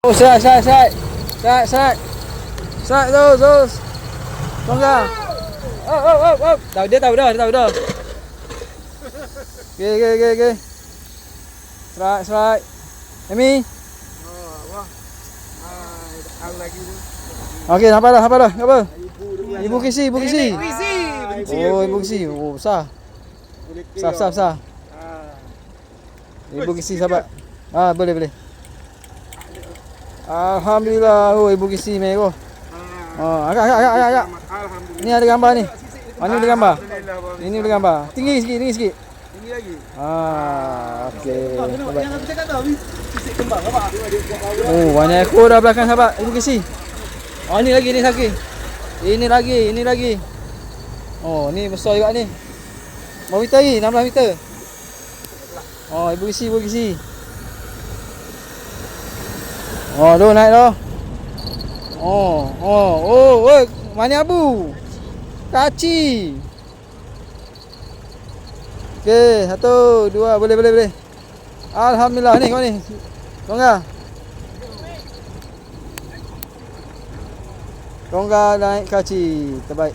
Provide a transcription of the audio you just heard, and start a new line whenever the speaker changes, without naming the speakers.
Oh, Strike terus. Tongga. Oh. Dia tahu dah. Okey. Strike. Emi.
Wah. Ang lagi tu.
Okey, nampak dah. Apa? Ibu Kisi. Oh, Ibu Kisi. Oh, besar. Besar. Ibu Kisi sahabat. Boleh. Alhamdulillah. Oh, Ibu Kisi merah. Agak.
Alhamdulillah.
Ni ada gambar ni. Mana ada gambar? Ini ada gambar. Tinggi sikit.
Tinggi lagi.
Okey.
Yang aku cakap tau, fisik kembang apa?
Oh, banyak ekor dah belakang sahabat. Ibu Kisi. Ini lagi. Ini lagi. Oh, ni besar juga ni. Berapa meter ni? 16 meter. Oh, Ibu Kisi. Oh, dah naik dah. Oh, mana abu? Kaci. Okey, 1, 2, boleh. Alhamdulillah ni kau ni. Tongga naik kaci. Terbaik.